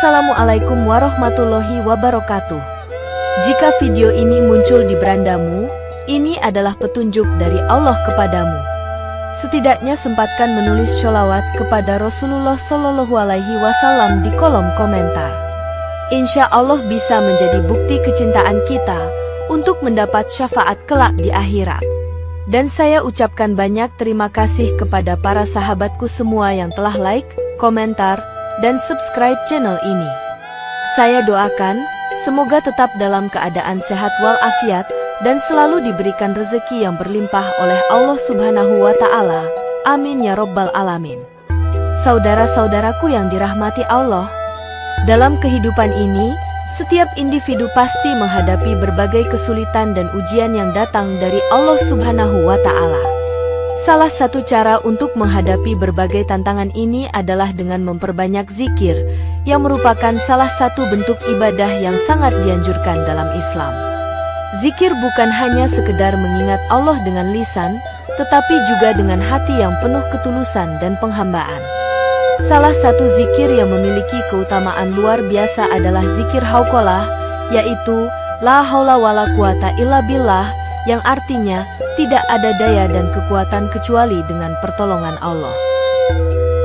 Assalamualaikum warahmatullahi wabarakatuh. Jika video ini muncul di berandamu, ini adalah petunjuk dari Allah kepadamu. Setidaknya sempatkan menulis sholawat kepada Rasulullah Shallallahu Alaihi Wasallam di kolom komentar. Insya Allah bisa menjadi bukti kecintaan kita untuk mendapat syafaat kelak di akhirat. Dan saya ucapkan banyak terima kasih kepada para sahabatku semua yang telah like, komentar, dan subscribe channel ini. Saya doakan, semoga tetap dalam keadaan sehat walafiat, dan selalu diberikan rezeki yang berlimpah oleh Allah Subhanahu wa Ta'ala. Amin ya Rabbal Alamin. Saudara-saudaraku yang dirahmati Allah, dalam kehidupan ini, setiap individu pasti menghadapi berbagai kesulitan dan ujian yang datang dari Allah Subhanahu wa Ta'ala. Salah satu cara untuk menghadapi berbagai tantangan ini adalah dengan memperbanyak zikir, yang merupakan salah satu bentuk ibadah yang sangat dianjurkan dalam Islam. Zikir bukan hanya sekedar mengingat Allah dengan lisan, tetapi juga dengan hati yang penuh ketulusan dan penghambaan. Salah satu zikir yang memiliki keutamaan luar biasa adalah zikir hauqalah, yaitu La haula wala quwata illa billah, yang artinya tidak ada daya dan kekuatan kecuali dengan pertolongan Allah.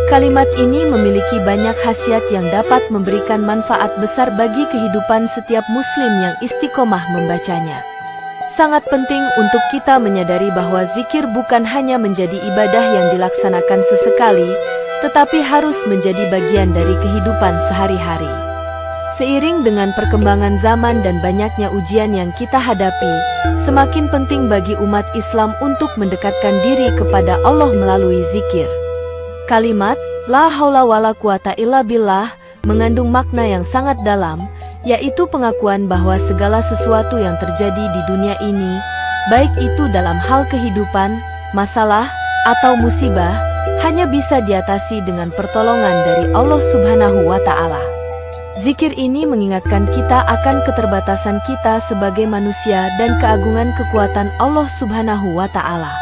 Kalimat ini memiliki banyak khasiat yang dapat memberikan manfaat besar bagi kehidupan setiap muslim yang istiqomah membacanya. Sangat penting untuk kita menyadari bahwa zikir bukan hanya menjadi ibadah yang dilaksanakan sesekali, tetapi harus menjadi bagian dari kehidupan sehari-hari. Seiring dengan perkembangan zaman dan banyaknya ujian yang kita hadapi, semakin penting bagi umat Islam untuk mendekatkan diri kepada Allah melalui zikir. Kalimat La haula wala quwata illa billah mengandung makna yang sangat dalam, yaitu pengakuan bahwa segala sesuatu yang terjadi di dunia ini, baik itu dalam hal kehidupan, masalah, atau musibah, hanya bisa diatasi dengan pertolongan dari Allah Subhanahu wa Ta'ala. Zikir ini mengingatkan kita akan keterbatasan kita sebagai manusia dan keagungan kekuatan Allah Subhanahu wa Ta'ala.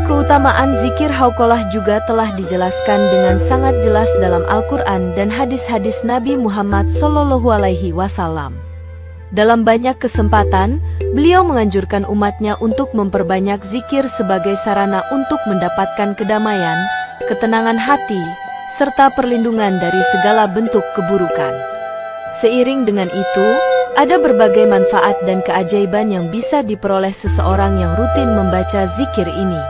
Keutamaan zikir hauqalah juga telah dijelaskan dengan sangat jelas dalam Al-Quran dan hadis-hadis Nabi Muhammad Sallallahu Alaihi Wasallam. Dalam banyak kesempatan, beliau menganjurkan umatnya untuk memperbanyak zikir sebagai sarana untuk mendapatkan kedamaian, ketenangan hati, serta perlindungan dari segala bentuk keburukan. Seiring dengan itu, ada berbagai manfaat dan keajaiban yang bisa diperoleh seseorang yang rutin membaca zikir ini.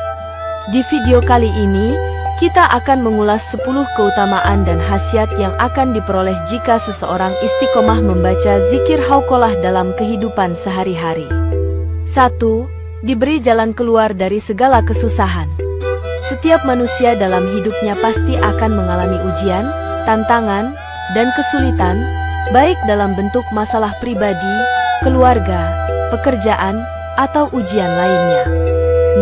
Di video kali ini, kita akan mengulas 10 keutamaan dan khasiat yang akan diperoleh jika seseorang istiqomah membaca zikir hauqalah dalam kehidupan sehari-hari. 1. Diberi jalan keluar dari segala kesusahan. Setiap manusia dalam hidupnya pasti akan mengalami ujian, tantangan, dan kesulitan, baik dalam bentuk masalah pribadi, keluarga, pekerjaan, atau ujian lainnya.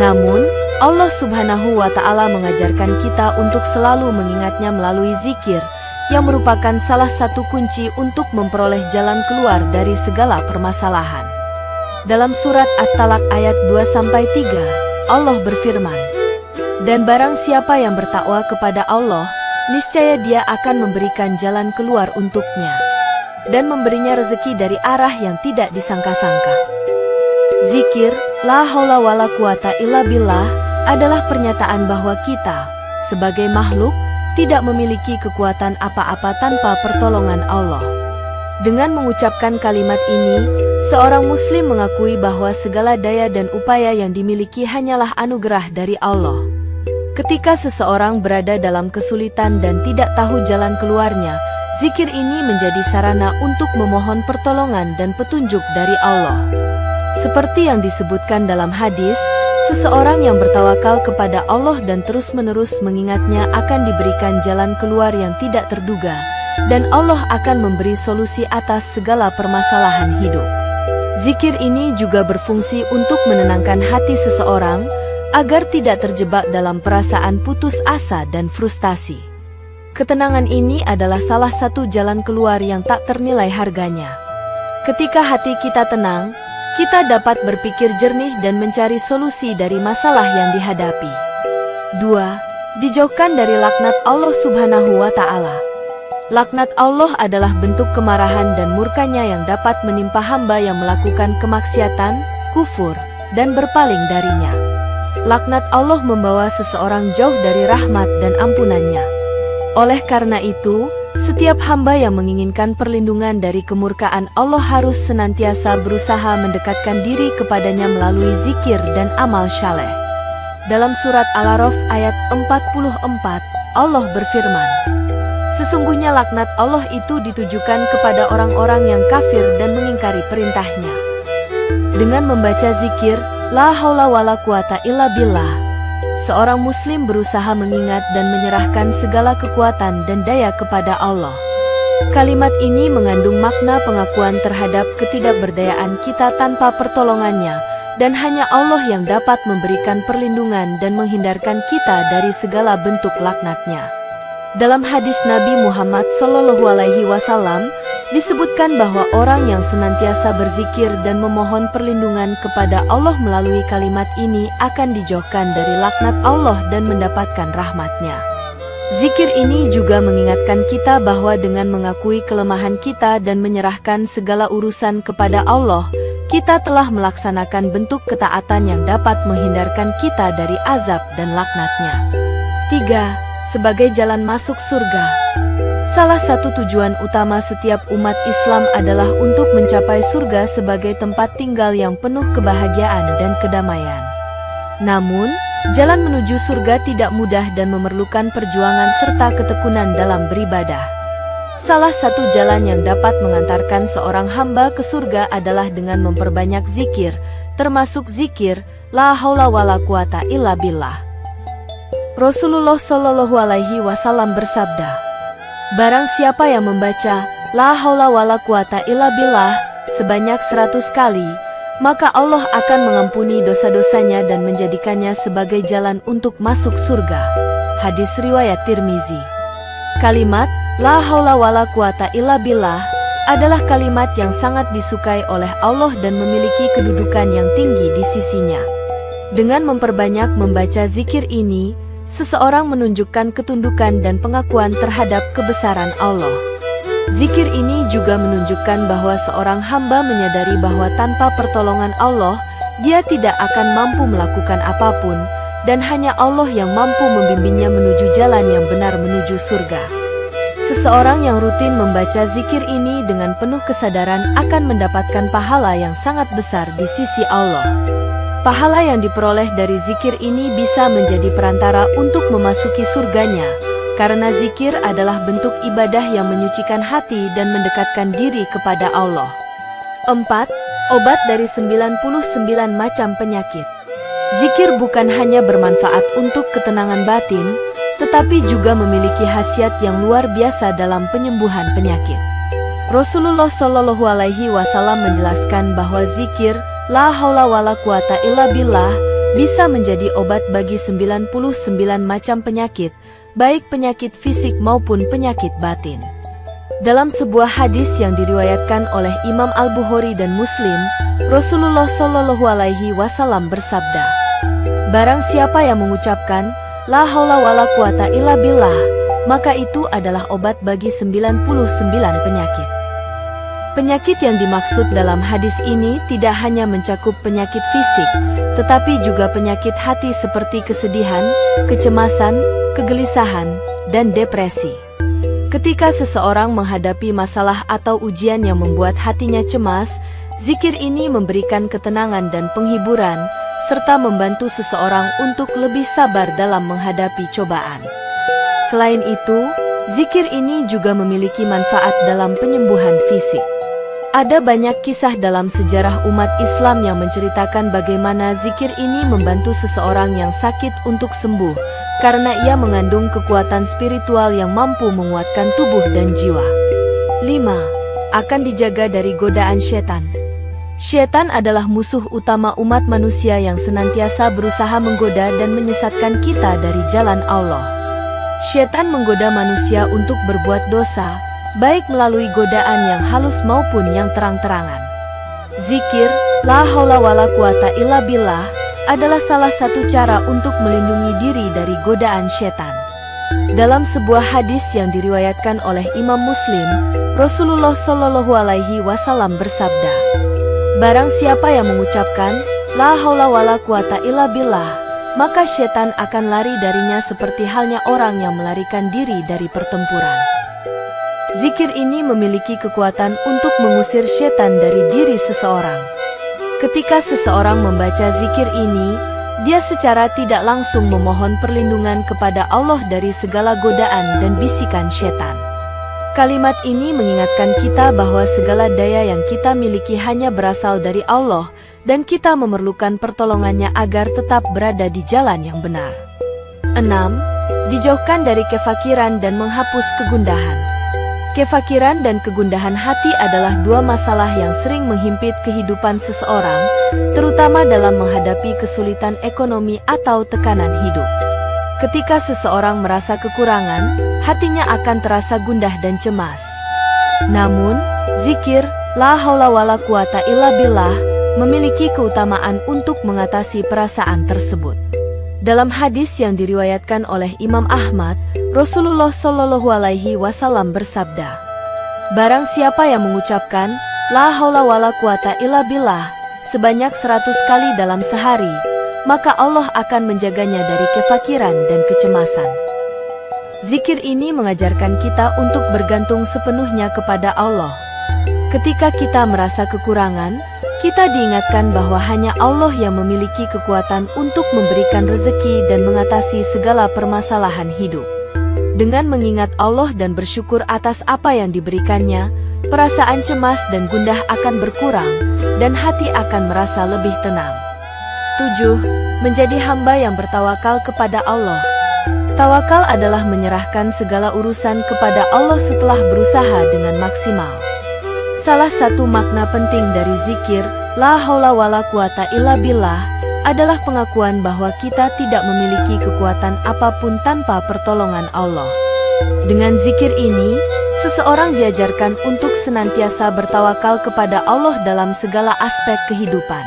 Namun, Allah Subhanahu wa Ta'ala mengajarkan kita untuk selalu mengingatnya melalui zikir, yang merupakan salah satu kunci untuk memperoleh jalan keluar dari segala permasalahan. Dalam surat At-Talaq ayat 2-3, Allah berfirman, "Dan barang siapa yang bertakwa kepada Allah, niscaya Dia akan memberikan jalan keluar untuknya, dan memberinya rezeki dari arah yang tidak disangka-sangka." Zikir, La haula wala quwata illa billah, adalah pernyataan bahwa kita, sebagai makhluk, tidak memiliki kekuatan apa-apa tanpa pertolongan Allah. Dengan mengucapkan kalimat ini, seorang muslim mengakui bahwa segala daya dan upaya yang dimiliki hanyalah anugerah dari Allah. Ketika seseorang berada dalam kesulitan dan tidak tahu jalan keluarnya, zikir ini menjadi sarana untuk memohon pertolongan dan petunjuk dari Allah. Seperti yang disebutkan dalam hadis, seseorang yang bertawakal kepada Allah dan terus-menerus mengingatnya akan diberikan jalan keluar yang tidak terduga, dan Allah akan memberi solusi atas segala permasalahan hidup. Zikir ini juga berfungsi untuk menenangkan hati seseorang, agar tidak terjebak dalam perasaan putus asa dan frustasi. Ketenangan ini adalah salah satu jalan keluar yang tak ternilai harganya. Ketika hati kita tenang, kita dapat berpikir jernih dan mencari solusi dari masalah yang dihadapi. 2. Dijauhkan dari laknat Allah Subhanahu wa Ta'ala. Laknat Allah adalah bentuk kemarahan dan murkanya yang dapat menimpa hamba yang melakukan kemaksiatan, kufur, dan berpaling darinya. Laknat Allah membawa seseorang jauh dari rahmat dan ampunannya. Oleh karena itu, setiap hamba yang menginginkan perlindungan dari kemurkaan Allah harus senantiasa berusaha mendekatkan diri kepadanya melalui zikir dan amal saleh. Dalam surat Al-A'raf ayat 44, Allah berfirman, "Sesungguhnya laknat Allah itu ditujukan kepada orang-orang yang kafir dan mengingkari perintahnya." Dengan membaca zikir, la haula wala quwata illa billah, seorang muslim berusaha mengingat dan menyerahkan segala kekuatan dan daya kepada Allah. Kalimat ini mengandung makna pengakuan terhadap ketidakberdayaan kita tanpa pertolongannya, dan hanya Allah yang dapat memberikan perlindungan dan menghindarkan kita dari segala bentuk laknatnya. Dalam hadis Nabi Muhammad SAW, disebutkan bahwa orang yang senantiasa berzikir dan memohon perlindungan kepada Allah melalui kalimat ini akan dijauhkan dari laknat Allah dan mendapatkan rahmatnya. Zikir ini juga mengingatkan kita bahwa dengan mengakui kelemahan kita dan menyerahkan segala urusan kepada Allah, kita telah melaksanakan bentuk ketaatan yang dapat menghindarkan kita dari azab dan laknatnya. 3. Sebagai jalan masuk surga. Salah satu tujuan utama setiap umat Islam adalah untuk mencapai surga sebagai tempat tinggal yang penuh kebahagiaan dan kedamaian. Namun, jalan menuju surga tidak mudah dan memerlukan perjuangan serta ketekunan dalam beribadah. Salah satu jalan yang dapat mengantarkan seorang hamba ke surga adalah dengan memperbanyak zikir, termasuk zikir la haula wala quwata illa billah. Rasulullah SAW bersabda, "Barang siapa yang membaca la haula wala quwata illa billah sebanyak 100 kali, maka Allah akan mengampuni dosa-dosanya dan menjadikannya sebagai jalan untuk masuk surga." Hadis riwayat Tirmizi. Kalimat la haula wala quwata illa billah adalah kalimat yang sangat disukai oleh Allah dan memiliki kedudukan yang tinggi di sisinya. Dengan memperbanyak membaca zikir ini, seseorang menunjukkan ketundukan dan pengakuan terhadap kebesaran Allah. Zikir ini juga menunjukkan bahwa seorang hamba menyadari bahwa tanpa pertolongan Allah, dia tidak akan mampu melakukan apapun, dan hanya Allah yang mampu membimbingnya menuju jalan yang benar menuju surga. Seseorang yang rutin membaca zikir ini dengan penuh kesadaran akan mendapatkan pahala yang sangat besar di sisi Allah. Pahala yang diperoleh dari zikir ini bisa menjadi perantara untuk memasuki surganya, karena zikir adalah bentuk ibadah yang menyucikan hati dan mendekatkan diri kepada Allah. 4. Obat dari 99 macam penyakit. Zikir bukan hanya bermanfaat untuk ketenangan batin, tetapi juga memiliki khasiat yang luar biasa dalam penyembuhan penyakit. Rasulullah SAW menjelaskan bahwa zikir la haula wala quwata illa billah bisa menjadi obat bagi 99 macam penyakit, baik penyakit fisik maupun penyakit batin. Dalam sebuah hadis yang diriwayatkan oleh Imam Al-Bukhari dan Muslim, Rasulullah SAW bersabda, "Barang siapa yang mengucapkan la haula wala quwata illa billah, maka itu adalah obat bagi 99 penyakit." Penyakit yang dimaksud dalam hadis ini tidak hanya mencakup penyakit fisik, tetapi juga penyakit hati seperti kesedihan, kecemasan, kegelisahan, dan depresi. Ketika seseorang menghadapi masalah atau ujian yang membuat hatinya cemas, zikir ini memberikan ketenangan dan penghiburan, serta membantu seseorang untuk lebih sabar dalam menghadapi cobaan. Selain itu, zikir ini juga memiliki manfaat dalam penyembuhan fisik. Ada banyak kisah dalam sejarah umat Islam yang menceritakan bagaimana zikir ini membantu seseorang yang sakit untuk sembuh, karena ia mengandung kekuatan spiritual yang mampu menguatkan tubuh dan jiwa. 5. Akan dijaga dari godaan setan. Setan adalah musuh utama umat manusia yang senantiasa berusaha menggoda dan menyesatkan kita dari jalan Allah. Setan menggoda manusia untuk berbuat dosa, baik melalui godaan yang halus maupun yang terang-terangan. Zikir, la haula wala quwata illa billah, adalah salah satu cara untuk melindungi diri dari godaan setan. Dalam sebuah hadis yang diriwayatkan oleh Imam Muslim, Rasulullah Shallallahu Alaihi Wasallam bersabda, "Barang siapa yang mengucapkan La haula wala quwata illa billah, maka syaitan akan lari darinya seperti halnya orang yang melarikan diri dari pertempuran." Zikir ini memiliki kekuatan untuk mengusir syaitan dari diri seseorang. Ketika seseorang membaca zikir ini, dia secara tidak langsung memohon perlindungan kepada Allah dari segala godaan dan bisikan syaitan. Kalimat ini mengingatkan kita bahwa segala daya yang kita miliki hanya berasal dari Allah, dan kita memerlukan pertolongannya agar tetap berada di jalan yang benar. 6. Dijauhkan dari kefakiran dan menghapus kegundahan. Kefakiran dan kegundahan hati adalah dua masalah yang sering menghimpit kehidupan seseorang, terutama dalam menghadapi kesulitan ekonomi atau tekanan hidup. Ketika seseorang merasa kekurangan, hatinya akan terasa gundah dan cemas. Namun, zikir, la haula wala quwata illa billah, memiliki keutamaan untuk mengatasi perasaan tersebut. Dalam hadis yang diriwayatkan oleh Imam Ahmad, Rasulullah Shallallahu Alaihi Wasallam bersabda, "Barang siapa yang mengucapkan La haula wala quwata illa billah sebanyak 100 kali dalam sehari, maka Allah akan menjaganya dari kefakiran dan kecemasan." Zikir ini mengajarkan kita untuk bergantung sepenuhnya kepada Allah. Ketika kita merasa kekurangan, kita diingatkan bahwa hanya Allah yang memiliki kekuatan untuk memberikan rezeki dan mengatasi segala permasalahan hidup. Dengan mengingat Allah dan bersyukur atas apa yang diberikannya, perasaan cemas dan gundah akan berkurang, dan hati akan merasa lebih tenang. 7. Menjadi hamba yang bertawakal kepada Allah. Tawakal adalah menyerahkan segala urusan kepada Allah setelah berusaha dengan maksimal. Salah satu makna penting dari zikir, La haula wala quwata illa billah, adalah pengakuan bahwa kita tidak memiliki kekuatan apapun tanpa pertolongan Allah. Dengan zikir ini, seseorang diajarkan untuk senantiasa bertawakal kepada Allah dalam segala aspek kehidupan.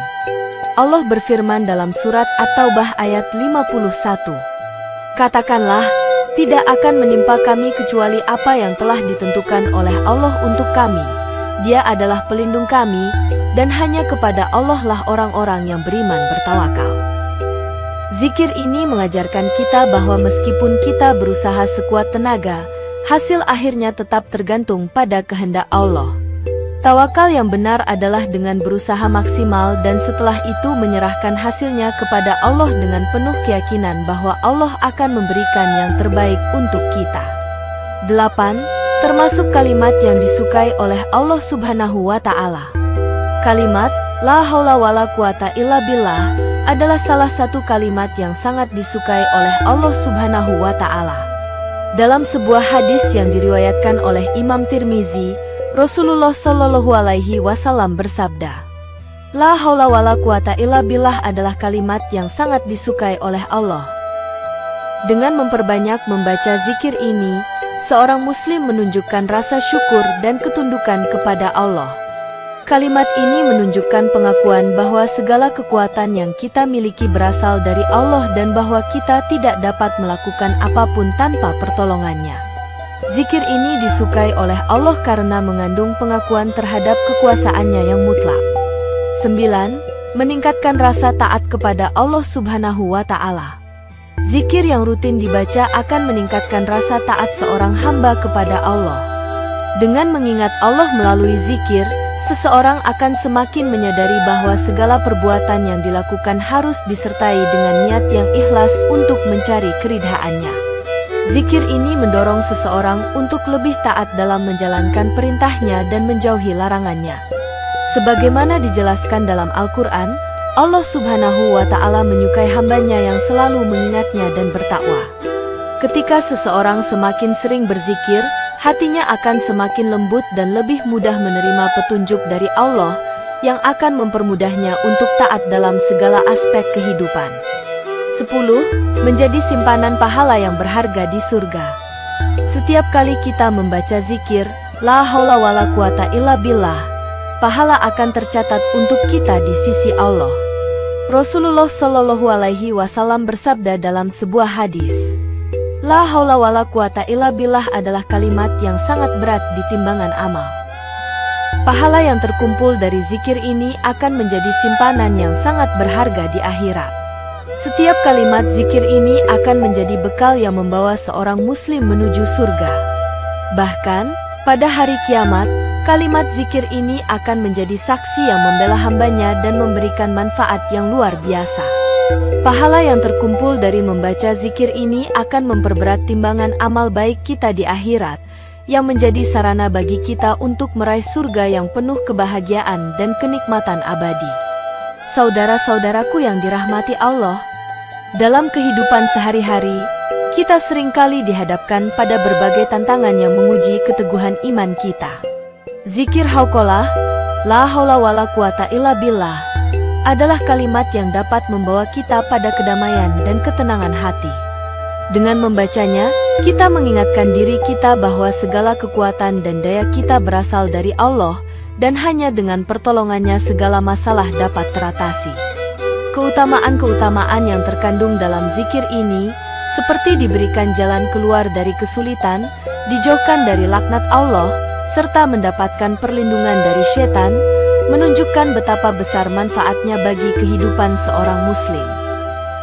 Allah berfirman dalam surat At-Taubah ayat 51, "Katakanlah, tidak akan menimpa kami kecuali apa yang telah ditentukan oleh Allah untuk kami. Dia adalah pelindung kami, dan hanya kepada Allah lah orang-orang yang beriman bertawakal." Zikir ini mengajarkan kita bahwa meskipun kita berusaha sekuat tenaga, hasil akhirnya tetap tergantung pada kehendak Allah. Tawakal yang benar adalah dengan berusaha maksimal dan setelah itu menyerahkan hasilnya kepada Allah dengan penuh keyakinan bahwa Allah akan memberikan yang terbaik untuk kita. 8. Termasuk kalimat yang disukai oleh Allah Subhanahu wa Ta'ala. Kalimat La haula wala quwata illa billah adalah salah satu kalimat yang sangat disukai oleh Allah Subhanahu wa Ta'ala. Dalam sebuah hadis yang diriwayatkan oleh Imam Tirmizi, Rasulullah Shallallahu Alaihi Wasallam bersabda, "La haula wala quwata illa billah adalah kalimat yang sangat disukai oleh Allah." Dengan memperbanyak membaca zikir ini, seorang muslim menunjukkan rasa syukur dan ketundukan kepada Allah. Kalimat ini menunjukkan pengakuan bahwa segala kekuatan yang kita miliki berasal dari Allah dan bahwa kita tidak dapat melakukan apapun tanpa pertolongannya. Zikir ini disukai oleh Allah karena mengandung pengakuan terhadap kekuasaannya yang mutlak. 9. Meningkatkan rasa taat kepada Allah Subhanahu wa Ta'ala. Zikir yang rutin dibaca akan meningkatkan rasa taat seorang hamba kepada Allah. Dengan mengingat Allah melalui zikir, seseorang akan semakin menyadari bahwa segala perbuatan yang dilakukan harus disertai dengan niat yang ikhlas untuk mencari keridhaannya. Zikir ini mendorong seseorang untuk lebih taat dalam menjalankan perintahnya dan menjauhi larangannya. Sebagaimana dijelaskan dalam Al-Quran, Allah Subhanahu wa Ta'ala menyukai hambanya yang selalu mengingatnya dan bertakwa. Ketika seseorang semakin sering berzikir, hatinya akan semakin lembut dan lebih mudah menerima petunjuk dari Allah yang akan mempermudahnya untuk taat dalam segala aspek kehidupan. 10. Menjadi simpanan pahala yang berharga di surga. Setiap kali kita membaca zikir, La haula wala quwata illa billah, pahala akan tercatat untuk kita di sisi Allah. Rasulullah Shallallahu Alaihi Wasallam bersabda dalam sebuah hadis, La haula wala quwata illa billah adalah kalimat yang sangat berat di timbangan amal. Pahala yang terkumpul dari zikir ini akan menjadi simpanan yang sangat berharga di akhirat. Setiap kalimat zikir ini akan menjadi bekal yang membawa seorang muslim menuju surga. Bahkan, pada hari kiamat, kalimat zikir ini akan menjadi saksi yang membela hambanya dan memberikan manfaat yang luar biasa. Pahala yang terkumpul dari membaca zikir ini akan memperberat timbangan amal baik kita di akhirat, yang menjadi sarana bagi kita untuk meraih surga yang penuh kebahagiaan dan kenikmatan abadi. Saudara-saudaraku yang dirahmati Allah, dalam kehidupan sehari-hari, kita seringkali dihadapkan pada berbagai tantangan yang menguji keteguhan iman kita. Zikir hauqalah, la haula wala quwata illa billah, adalah kalimat yang dapat membawa kita pada kedamaian dan ketenangan hati. Dengan membacanya, kita mengingatkan diri kita bahwa segala kekuatan dan daya kita berasal dari Allah, dan hanya dengan pertolongannya segala masalah dapat teratasi. Keutamaan-keutamaan yang terkandung dalam zikir ini, seperti diberikan jalan keluar dari kesulitan, dijauhkan dari laknat Allah, serta mendapatkan perlindungan dari setan, menunjukkan betapa besar manfaatnya bagi kehidupan seorang muslim.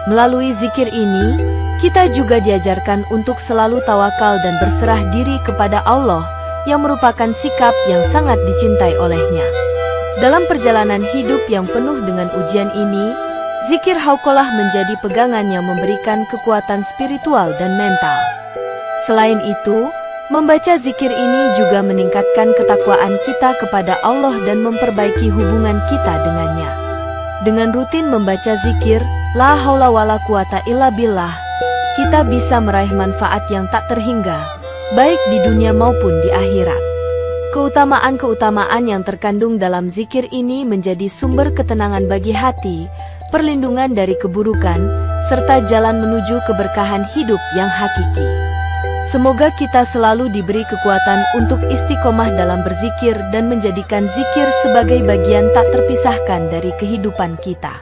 Melalui zikir ini, kita juga diajarkan untuk selalu tawakal dan berserah diri kepada Allah, yang merupakan sikap yang sangat dicintai olehnya. Dalam perjalanan hidup yang penuh dengan ujian ini, zikir hauqalah menjadi pegangan yang memberikan kekuatan spiritual dan mental. Selain itu, membaca zikir ini juga meningkatkan ketakwaan kita kepada Allah dan memperbaiki hubungan kita dengannya. Dengan rutin membaca zikir, la haula wala quwata illa billah, kita bisa meraih manfaat yang tak terhingga, baik di dunia maupun di akhirat. Keutamaan-keutamaan yang terkandung dalam zikir ini menjadi sumber ketenangan bagi hati, perlindungan dari keburukan, serta jalan menuju keberkahan hidup yang hakiki. Semoga kita selalu diberi kekuatan untuk istiqomah dalam berzikir dan menjadikan zikir sebagai bagian tak terpisahkan dari kehidupan kita.